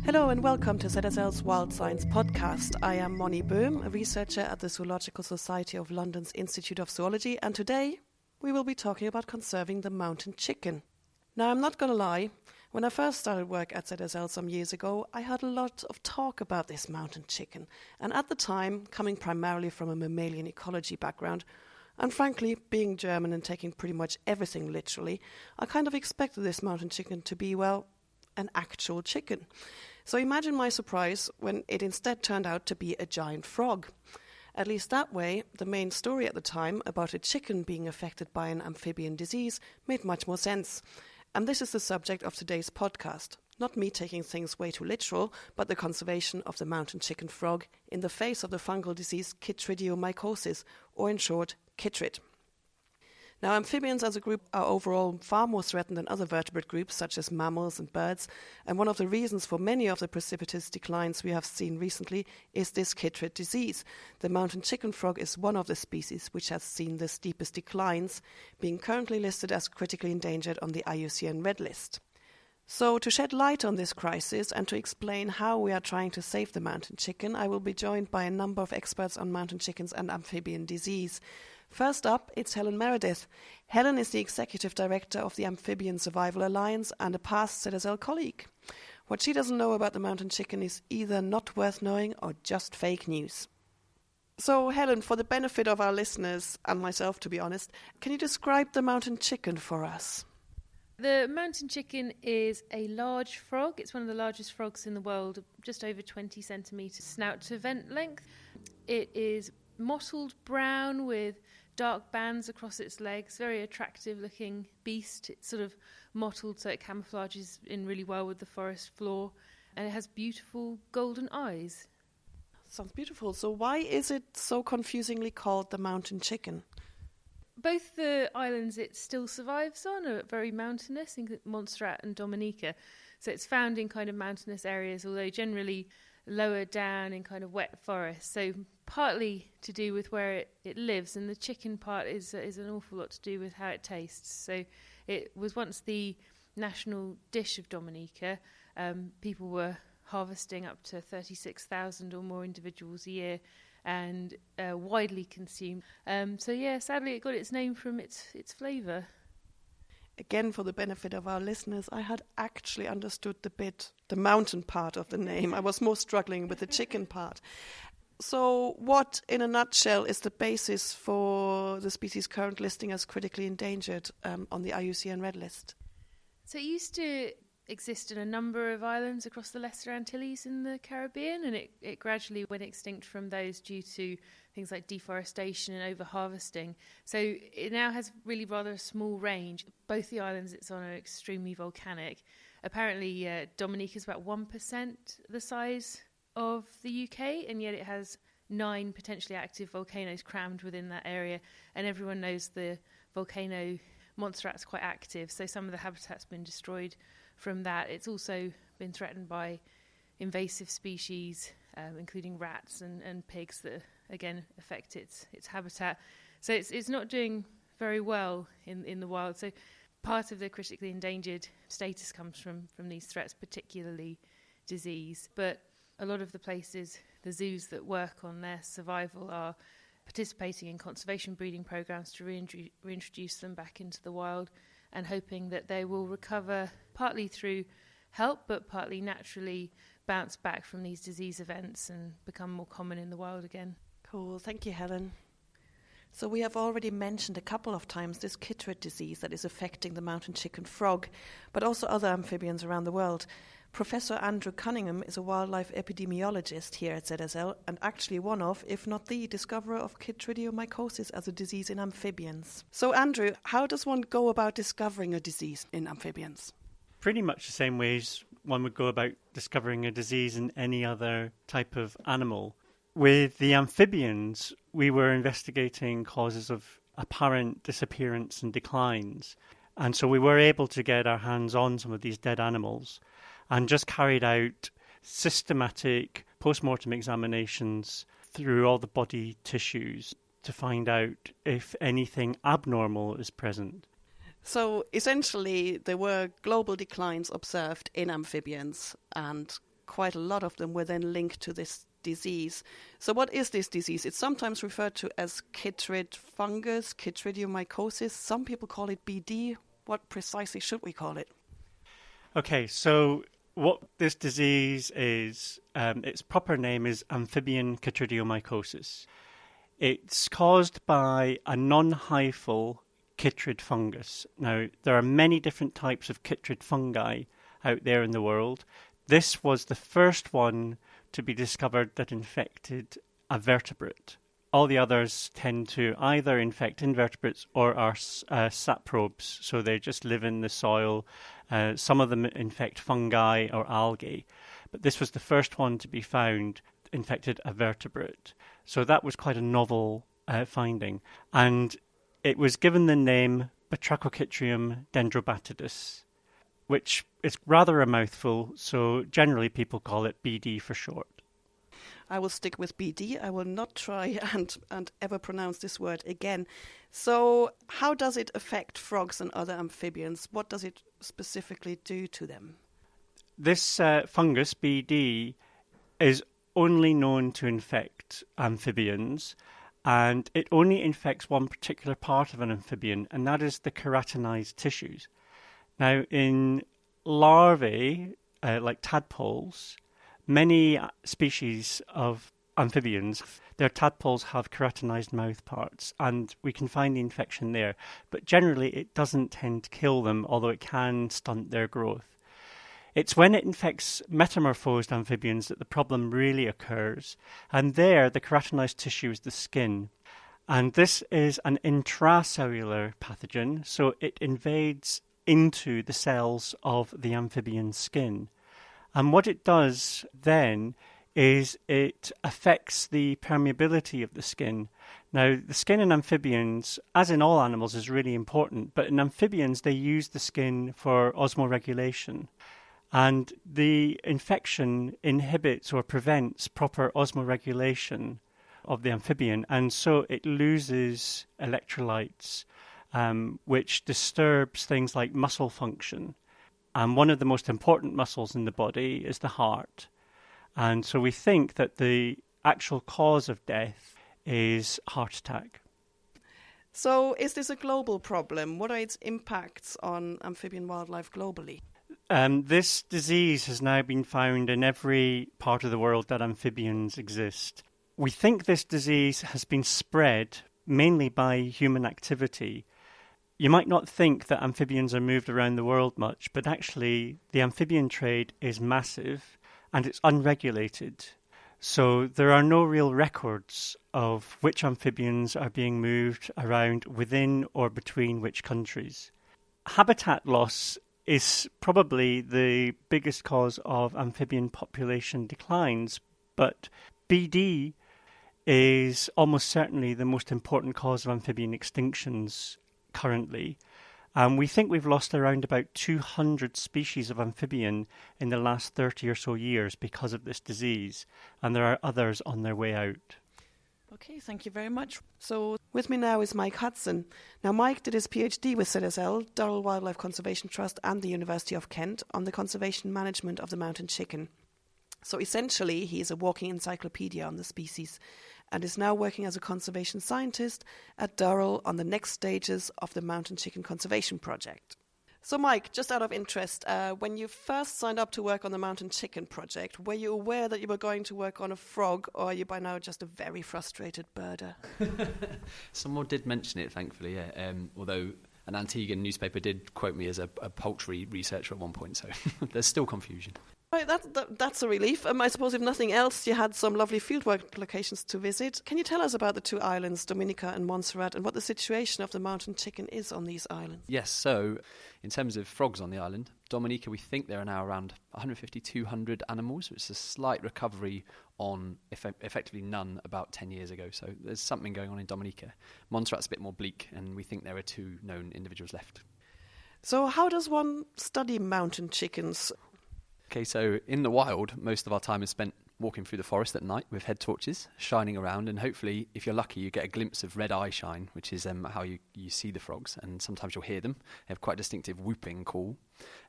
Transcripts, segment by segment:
Hello and welcome to ZSL's Wild Science podcast. I am Monni, a researcher at the Zoological Society of London's Institute of Zoology, and today we will be talking about conserving the mountain chicken. Now, I'm not going to lie, when I first started work at ZSL some years ago, I heard a lot of talk about this mountain chicken, and at the time, coming primarily from a mammalian ecology background, and frankly, being German and taking pretty much everything literally, I kind of expected this mountain chicken to be, well, an actual chicken. So imagine my surprise when it instead turned out to be a giant frog. At least that way, the main story at the time about a chicken being affected by an amphibian disease made much more sense. And this is the subject of today's podcast. Not me taking things way too literal, but the conservation of the mountain chicken frog in the face of the fungal disease chytridiomycosis, or in short, chytrid. Now, amphibians as a group are overall far more threatened than other vertebrate groups such as mammals and birds, and one of the reasons for many of the precipitous declines we have seen recently is this chytrid disease. The mountain chicken frog is one of the species which has seen the steepest declines, being currently listed as critically endangered on the IUCN Red List. So, to shed light on this crisis and to explain how we are trying to save the mountain chicken, I will be joined by a number of experts on mountain chickens and amphibian disease. First up, it's Helen Meredith. Helen is the Executive Director of the Amphibian Survival Alliance and a past ZSL colleague. What she doesn't know about the mountain chicken is either not worth knowing or just fake news. So, Helen, for the benefit of our listeners, and myself to be honest, can you describe the mountain chicken for us? The mountain chicken is a large frog. It's one of the largest frogs in the world, just over 20 centimetres snout to vent length. It is mottled brown with dark bands across its legs, very attractive looking beast. It's sort of mottled so it camouflages in really well with the forest floor, and it has beautiful golden eyes. Sounds beautiful. So why is it so confusingly called the mountain chicken? Both the islands it still survives on are very mountainous, in Montserrat and Dominica. So it's found in kind of mountainous areas, although generally lower down in kind of wet forests. So partly to do with where it lives, and the chicken part is an awful lot to do with how it tastes. So it was once the national dish of Dominica. People were harvesting up to 36,000 or more individuals a year, and widely consumed. Sadly it got its name from its flavour. Again, for the benefit of our listeners, I had actually understood the mountain part of the name. I was more struggling with the chicken part. So what, in a nutshell, is the basis for the species current listing as critically endangered on the IUCN Red List? So it used to exist in a number of islands across the Lesser Antilles in the Caribbean, and it gradually went extinct from those due to things like deforestation and over-harvesting. So it now has really rather a small range. Both the islands it's on are extremely volcanic. Apparently, Dominica is about 1% the size of the UK, and yet it has 9 potentially active volcanoes crammed within that area, and everyone knows the volcano Montserrat's quite active, so some of the habitat's been destroyed from that. It's also been threatened by invasive species, including rats and pigs that again affect its habitat. So it's not doing very well in the wild. So part of the critically endangered status comes from these threats, particularly disease. But a lot of the places, the zoos that work on their survival are participating in conservation breeding programs to reintroduce them back into the wild, and hoping that they will recover partly through help, but partly naturally bounce back from these disease events and become more common in the wild again. Cool, thank you, Helen. So we have already mentioned a couple of times this chytrid disease that is affecting the mountain chicken frog, but also other amphibians around the world. Professor Andrew Cunningham is a wildlife epidemiologist here at ZSL, and actually one of, if not the, discoverer of chytridiomycosis as a disease in amphibians. So Andrew, how does one go about discovering a disease in amphibians? Pretty much the same ways one would go about discovering a disease in any other type of animal. With the amphibians, we were investigating causes of apparent disappearance and declines. And so we were able to get our hands on some of these dead animals and just carried out systematic post-mortem examinations through all the body tissues to find out if anything abnormal is present. So essentially there were global declines observed in amphibians, and quite a lot of them were then linked to this disease. So what is this disease? It's sometimes referred to as chytrid fungus, chytridiomycosis. Some people call it BD. What precisely should we call it? Okay, so what this disease is, its proper name is amphibian chytridiomycosis. It's caused by a non-hyphal chytrid fungus. Now, there are many different types of chytrid fungi out there in the world. This was the first one to be discovered that infected a vertebrate. All the others tend to either infect invertebrates or are saprobes, so they just live in the soil. Some of them infect fungi or algae, but this was the first one to be found infected a vertebrate. So that was quite a novel finding, and it was given the name Batrachochytrium dendrobatidus, which is rather a mouthful, so generally people call it BD for short. I will stick with BD. I will not try and ever pronounce this word again. So how does it affect frogs and other amphibians? What does it specifically do to them? This fungus, BD, is only known to infect amphibians, and it only infects one particular part of an amphibian, and that is the keratinized tissues. Now, in larvae, like tadpoles, many species of amphibians, their tadpoles have keratinized mouth parts, and we can find the infection there. But generally, it doesn't tend to kill them, although it can stunt their growth. It's when it infects metamorphosed amphibians that the problem really occurs, and there the keratinized tissue is the skin. And this is an intracellular pathogen, so it invades into the cells of the amphibian skin. And what it does then is it affects the permeability of the skin. Now, the skin in amphibians, as in all animals, is really important, but in amphibians they use the skin for osmoregulation. And the infection inhibits or prevents proper osmoregulation of the amphibian, and so it loses electrolytes, which disturbs things like muscle function. And one of the most important muscles in the body is the heart. And so we think that the actual cause of death is heart attack. So is this a global problem? What are its impacts on amphibian wildlife globally? This disease has now been found in every part of the world that amphibians exist. We think this disease has been spread mainly by human activity. You might not think that amphibians are moved around the world much, but actually the amphibian trade is massive and it's unregulated. So there are no real records of which amphibians are being moved around within or between which countries. Habitat loss is probably the biggest cause of amphibian population declines, but BD is almost certainly the most important cause of amphibian extinctions currently. We think we've lost around about 200 species of amphibian in the last 30 or so years because of this disease, and there are others on their way out. Okay, thank you very much. So with me now is Mike Hudson. Now, Mike did his PhD with ZSL, Durrell Wildlife Conservation Trust and the University of Kent on the conservation management of the mountain chicken. So essentially, he is a walking encyclopedia on the species and is now working as a conservation scientist at Durrell on the next stages of the mountain chicken conservation project. So Mike, just out of interest, when you first signed up to work on the mountain chicken project, were you aware that you were going to work on a frog, or are you by now just a very frustrated birder? Someone did mention it, thankfully, yeah. Although an Antiguan newspaper did quote me as a poultry researcher at one point, so there's still confusion. Right, that's a relief. I suppose if nothing else, you had some lovely fieldwork locations to visit. Can you tell us about the two islands, Dominica and Montserrat, and what the situation of the mountain chicken is on these islands? Yes, so in terms of frogs on the island, Dominica, we think there are now around 150, 200 animals, which is a slight recovery on effectively none about 10 years ago. So there's something going on in Dominica. Montserrat's a bit more bleak, and we think there are 2 known individuals left. So how does one study mountain chickens? Okay, so in the wild, most of our time is spent walking through the forest at night with head torches, shining around, and hopefully, if you're lucky, you get a glimpse of red eye shine, which is how you see the frogs, and sometimes you'll hear them. They have quite a distinctive whooping call.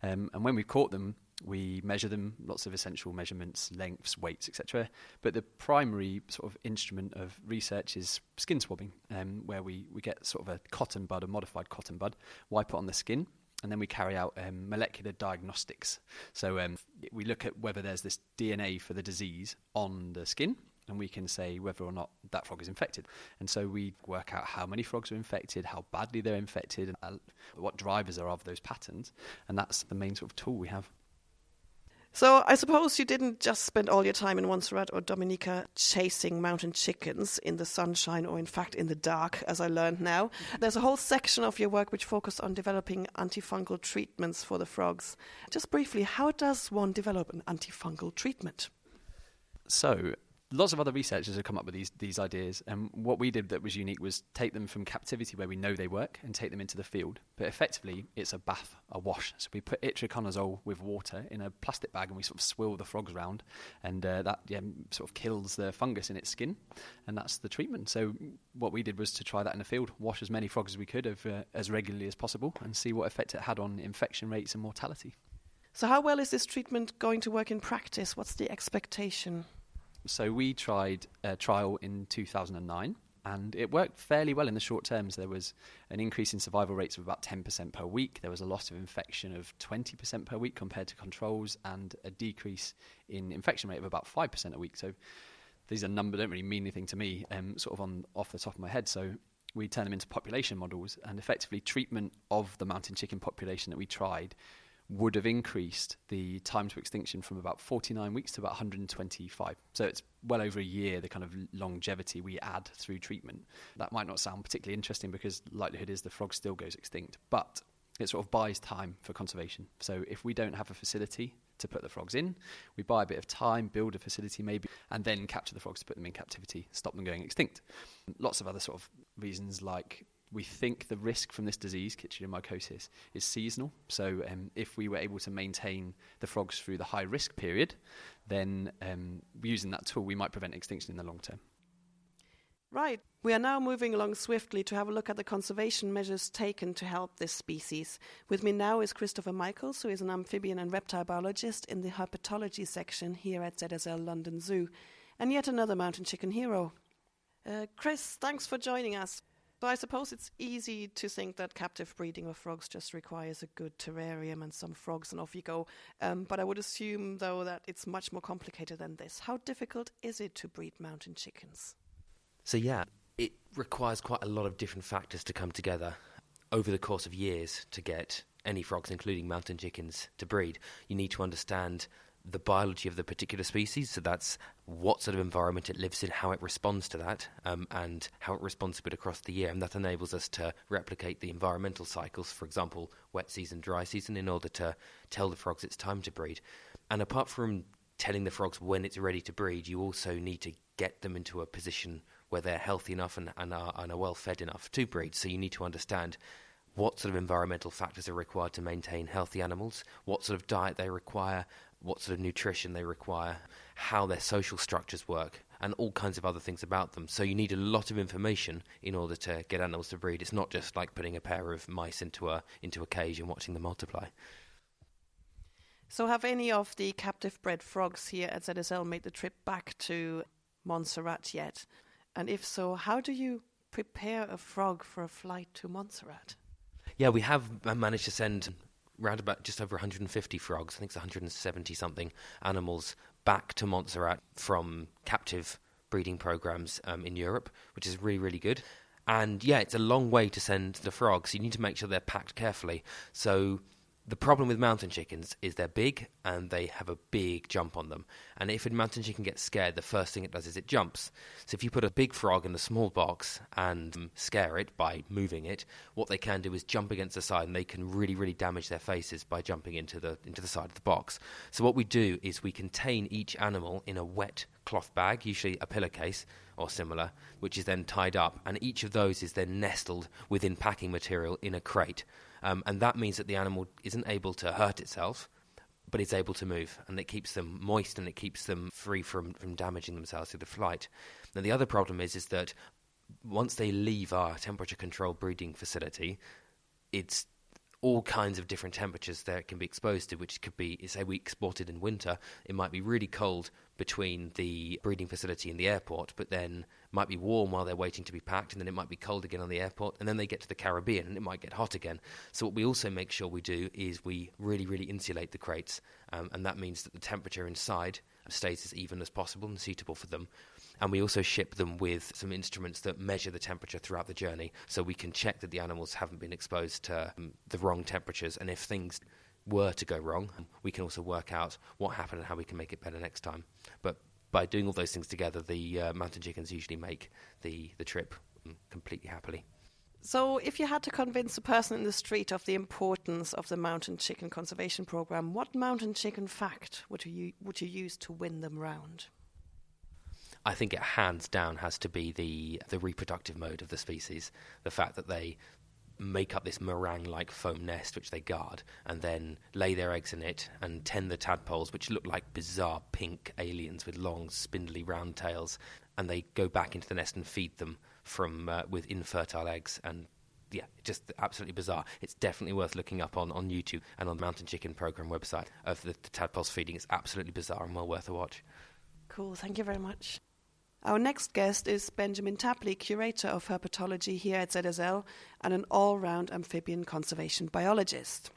And when we've caught them, we measure them, lots of essential measurements, lengths, weights, etc. But the primary sort of instrument of research is skin swabbing, where we get sort of a cotton bud, a modified cotton bud, wipe it on the skin, and then we carry out molecular diagnostics. So we look at whether there's this DNA for the disease on the skin, and we can say whether or not that frog is infected. And so we work out how many frogs are infected, how badly they're infected, and what drivers are of those patterns. And that's the main sort of tool we have. So I suppose you didn't just spend all your time in Montserrat or Dominica chasing mountain chickens in the sunshine or in fact in the dark, as I learned now. There's a whole section of your work which focused on developing antifungal treatments for the frogs. Just briefly, how does one develop an antifungal treatment? So lots of other researchers have come up with these ideas, and what we did that was unique was take them from captivity where we know they work and take them into the field. But effectively, it's a bath, a wash. So we put itraconazole with water in a plastic bag and we sort of swill the frogs around, and that sort of kills the fungus in its skin, and that's the treatment. So what we did was to try that in the field, wash as many frogs as we could as regularly as possible, and see what effect it had on infection rates and mortality. So how well is this treatment going to work in practice? What's the expectation? So we tried a trial in 2009, and it worked fairly well in the short terms. There was an increase in survival rates of about 10% per week. There was a loss of infection of 20% per week compared to controls, and a decrease in infection rate of about 5% a week. So these are numbers that don't really mean anything to me, sort of off the top of my head. So we turned them into population models, and effectively treatment of the mountain chicken population that we tried would have increased the time to extinction from about 49 weeks to about 125. So it's well over a year, the kind of longevity we add through treatment. That might not sound particularly interesting because likelihood is the frog still goes extinct, but it sort of buys time for conservation. So if we don't have a facility to put the frogs in, we buy a bit of time, build a facility maybe, and then capture the frogs to put them in captivity, stop them going extinct. Lots of other sort of reasons, like we think the risk from this disease, chytridiomycosis, is seasonal. So if we were able to maintain the frogs through the high risk period, then using that tool, we might prevent extinction in the long term. Right. We are now moving along swiftly to have a look at the conservation measures taken to help this species. With me now is Christopher Michaels, who is an amphibian and reptile biologist in the herpetology section here at ZSL London Zoo, and yet another mountain chicken hero. Chris, thanks for joining us. So I suppose it's easy to think that captive breeding of frogs just requires a good terrarium and some frogs and off you go. But I would assume, though, that it's much more complicated than this. How difficult is it to breed mountain chickens? So yeah, it requires quite a lot of different factors to come together over the course of years to get any frogs, including mountain chickens, to breed. You need to understand the biology of the particular species, so that's what sort of environment it lives in, how it responds to that, and how it responds to it across the year. And that enables us to replicate the environmental cycles, for example, wet season, dry season, in order to tell the frogs it's time to breed. And apart from telling the frogs when it's ready to breed, you also need to get them into a position where they're healthy enough and are well fed enough to breed. So you need to understand what sort of environmental factors are required to maintain healthy animals, what sort of diet they require, what sort of nutrition they require, how their social structures work, and all kinds of other things about them. So you need a lot of information in order to get animals to breed. It's not just like putting a pair of mice into a cage and watching them multiply. So have any of the captive bred frogs here at ZSL made the trip back to Montserrat yet? And if so, how do you prepare a frog for a flight to Montserrat? Yeah, we have managed to send round about just over 150 frogs, I think it's 170-something animals, back to Montserrat from captive breeding programs in Europe, which is really, really good. And yeah, it's a long way to send the frogs. You need to make sure they're packed carefully. So the problem with mountain chickens is they're big and they have a big jump on them. And if a mountain chicken gets scared, the first thing it does is it jumps. So if you put a big frog in a small box and scare it by moving it, what they can do is jump against the side, and they can really, really damage their faces by jumping into the side of the box. So what we do is we contain each animal in a wet cloth bag, usually a pillowcase or similar, which is then tied up, and each of those is then nestled within packing material in a crate. And that means that the animal isn't able to hurt itself, but it's able to move, and it keeps them moist and it keeps them free from damaging themselves through the flight. Now, the other problem is that once they leave our temperature-controlled breeding facility, it's all kinds of different temperatures that it can be exposed to, which could be, say we exported in winter, it might be really cold between the breeding facility and the airport, but then might be warm while they're waiting to be packed, and then it might be cold again on the airport, and then they get to the Caribbean and it might get hot again. So what we also make sure we do is we really, really insulate the crates, and that means that the temperature inside stays as even as possible and suitable for them. And we also ship them with some instruments that measure the temperature throughout the journey, so we can check that the animals haven't been exposed to the wrong temperatures. And if things were to go wrong, we can also work out what happened and how we can make it better next time. But by doing all those things together, the mountain chickens usually make the trip completely happily. So if you had to convince a person in the street of the importance of the mountain chicken conservation program, what mountain chicken fact would you use to win them round? I think it hands down has to be the reproductive mode of the species. The fact that they make up this meringue-like foam nest which they guard and then lay their eggs in it and tend the tadpoles, which look like bizarre pink aliens with long, spindly, round tails, and they go back into the nest and feed them from with infertile eggs. And yeah, just absolutely bizarre. It's definitely worth looking up on YouTube and on the Mountain Chicken Programme website of the tadpoles feeding. It's absolutely bizarre and well worth a watch. Cool, thank you very much. Our next guest is Benjamin Tapley, Curator of Herpetology here at ZSL and an all-round amphibian conservation biologist.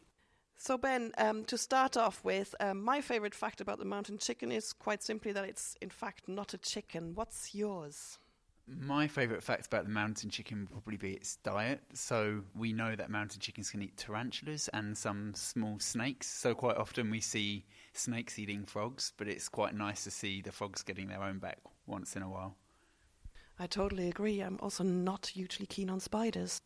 So Ben, to start off with, my favourite fact about the mountain chicken is quite simply that it's in fact not a chicken. What's yours? My favourite fact about the mountain chicken would probably be its diet. So we know that mountain chickens can eat tarantulas and some small snakes. So quite often we see snakes eating frogs, but it's quite nice to see the frogs getting their own back once in a while. I totally agree. I'm also not hugely keen on spiders.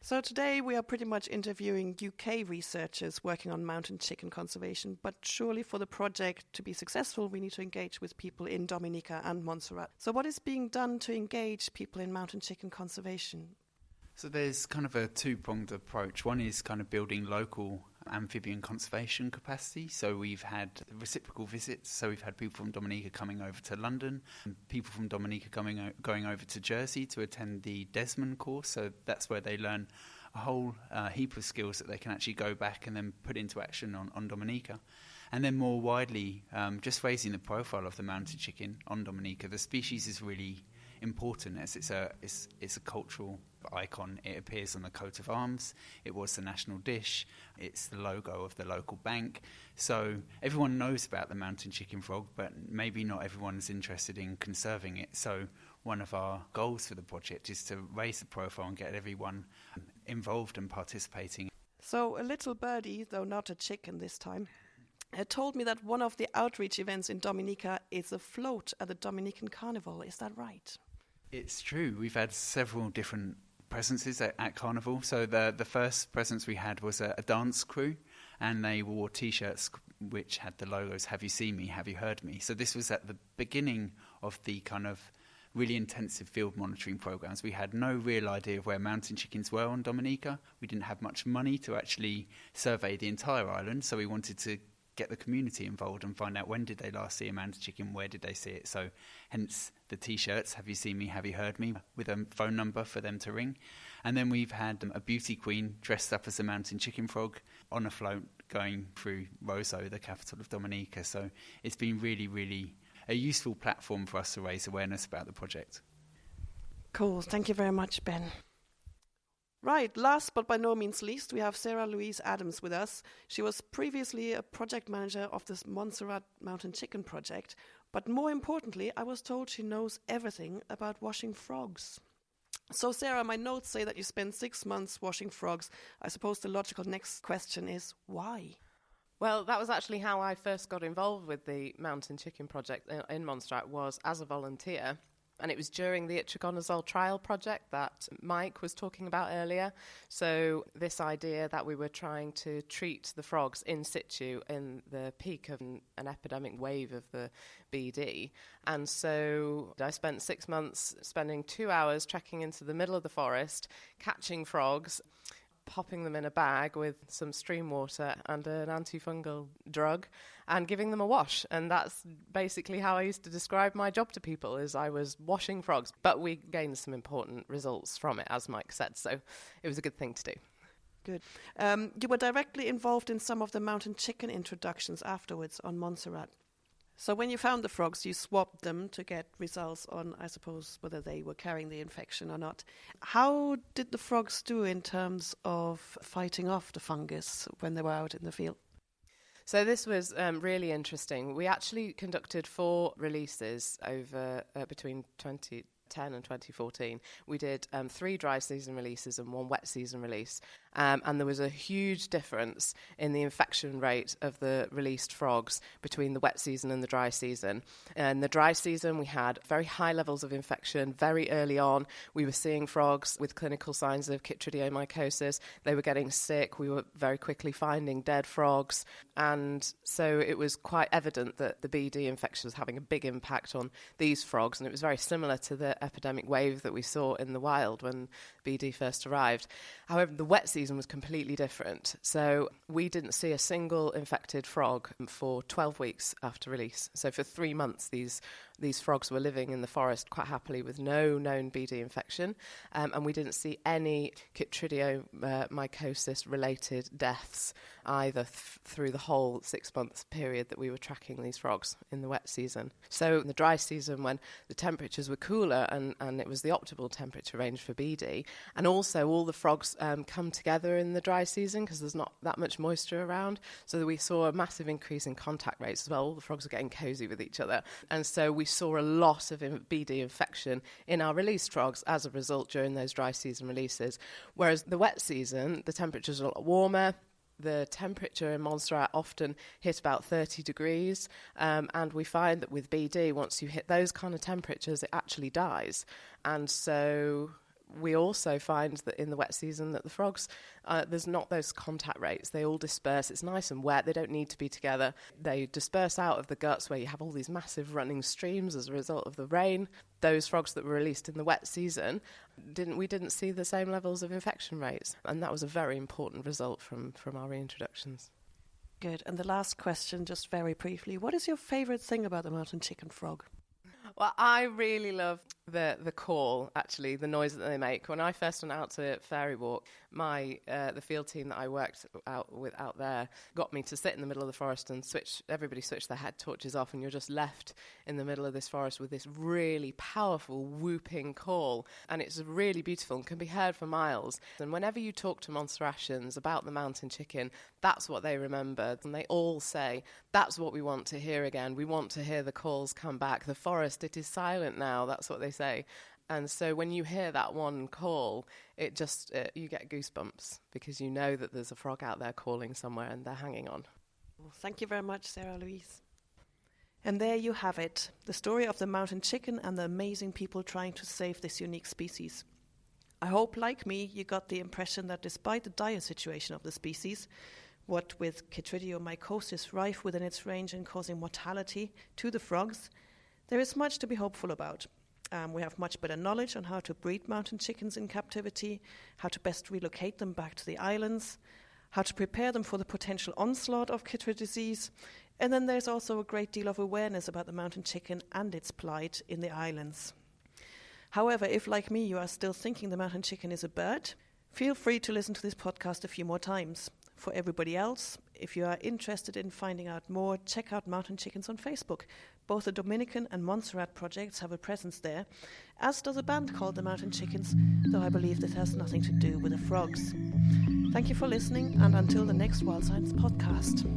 So today we are pretty much interviewing UK researchers working on mountain chicken conservation, but surely for the project to be successful we need to engage with people in Dominica and Montserrat. So what is being done to engage people in mountain chicken conservation? So there's kind of a two-pronged approach. One is kind of building local amphibian conservation capacity. So we've had reciprocal visits. So we've had people from Dominica coming over to London, and people from Dominica going over to Jersey to attend the Desmond course. So that's where they learn a whole heap of skills that they can actually go back and then put into action on Dominica. And then more widely, just raising the profile of the mountain chicken on Dominica. The species is really important as it's a cultural icon. It appears on the coat of arms. It was the national dish. It's the logo of the local bank. So everyone knows about the mountain chicken frog, but maybe not everyone is interested in conserving it. So one of our goals for the project is to raise the profile and get everyone involved and participating. So a little birdie, though not a chicken this time, told me that one of the outreach events in Dominica is a float at the Dominican Carnival. Is that right? It's true. We've had several different presences at Carnival. So the first presence we had was a dance crew, and they wore T-shirts which had the logos, "Have you seen me? Have you heard me?" So this was at the beginning of the kind of really intensive field monitoring programs. We had no real idea of where mountain chickens were on Dominica. We didn't have much money to actually survey the entire island, so we wanted to get the community involved and find out when did they last see a mountain chicken, where did they see it. So hence the T-shirts, "Have you seen me, have you heard me?" with a phone number for them to ring. And then we've had a beauty queen dressed up as a mountain chicken frog on a float going through Roseau, the capital of Dominica. So it's been really, really a useful platform for us to raise awareness about the project. Cool. Thank you very much, Ben. Right, last but by no means least, we have Sarah Louise Adams with us. She was previously a project manager of this Montserrat Mountain Chicken project, but more importantly, I was told she knows everything about washing frogs. So Sarah, my notes say that you spent 6 months washing frogs. I suppose the logical next question is, why? Well, that was actually how I first got involved with the Mountain Chicken project in Montserrat, was as a volunteer. And it was during the itraconazole trial project that Mike was talking about earlier. So this idea that we were trying to treat the frogs in situ in the peak of an epidemic wave of the BD. And so I spent 6 months spending 2 hours trekking into the middle of the forest, catching frogs. popping them in a bag with some stream water and an antifungal drug and giving them a wash. And that's basically how I used to describe my job to people, is I was washing frogs. But we gained some important results from it, as Mike said, so it was a good thing to do. Good. You were directly involved in some of the mountain chicken introductions afterwards on Montserrat. So when you found the frogs, you swabbed them to get results on, I suppose, whether they were carrying the infection or not. How did the frogs do in terms of fighting off the fungus when they were out in the field? So this was really interesting. We actually conducted 4 releases over between 2010 and 2014. We did 3 dry season releases and 1 wet season release. And there was a huge difference in the infection rate of the released frogs between the wet season and the dry season. In the dry season, we had very high levels of infection very early on. We were seeing frogs with clinical signs of chytridiomycosis. They were getting sick. We were very quickly finding dead frogs. And so it was quite evident that the BD infection was having a big impact on these frogs. And it was very similar to the epidemic wave that we saw in the wild when BD first arrived. However, the wet season was completely different. So we didn't see a single infected frog for 12 weeks after release. So for 3 months, these frogs were living in the forest quite happily with no known BD infection. And we didn't see any chytridiomycosis-related deaths either through the whole 6-month period that we were tracking these frogs in the wet season. So in the dry season, when the temperatures were cooler and it was the optimal temperature range for BD, and also all the frogs come together in the dry season because there's not that much moisture around. So we saw a massive increase in contact rates as well. All the frogs were getting cosy with each other. And so we saw a lot of BD infection in our released frogs as a result during those dry season releases. Whereas the wet season, the temperatures are a lot warmer. The temperature in Montserrat often hit about 30 degrees. And we find that with BD, once you hit those kind of temperatures, it actually dies. And so we also find that in the wet season that the frogs, there's not those contact rates. They all disperse. It's nice and wet. They don't need to be together. They disperse out of the guts where you have all these massive running streams as a result of the rain. Those frogs that were released in the wet season, we didn't see the same levels of infection rates. And that was a very important result from our reintroductions. Good. And the last question, just very briefly. What is your favourite thing about the mountain chicken frog? Well, I really love the call, actually, the noise that they make. When I first went out to Fairy Walk, the field team that I worked out there got me to sit in the middle of the forest and everybody switched their head torches off, and you're just left in the middle of this forest with this really powerful whooping call. And it's really beautiful and can be heard for miles. And whenever you talk to Montserratians about the mountain chicken, that's what they remember. And they all say, that's what we want to hear again. We want to hear the calls come back. The forest, it is silent now. That's what they say. And so when you hear that one call, it just you get goosebumps because you know that there's a frog out there calling somewhere and they're hanging on. Well, thank you very much, Sarah Louise. And there you have it, the story of the mountain chicken and the amazing people trying to save this unique species. I hope, like me, you got the impression that despite the dire situation of the species, what with chytridiomycosis rife within its range and causing mortality to the frogs, there is much to be hopeful about. We have much better knowledge on how to breed mountain chickens in captivity, how to best relocate them back to the islands, how to prepare them for the potential onslaught of chytrid disease, and then there's also a great deal of awareness about the mountain chicken and its plight in the islands. However, if, like me, you are still thinking the mountain chicken is a bird, feel free to listen to this podcast a few more times. For everybody else, if you are interested in finding out more, check out Mountain Chickens on Facebook. Both the Dominican and Montserrat projects have a presence there, as does a band called the Mountain Chickens, though I believe this has nothing to do with the frogs. Thank you for listening, and until the next Wild Science podcast.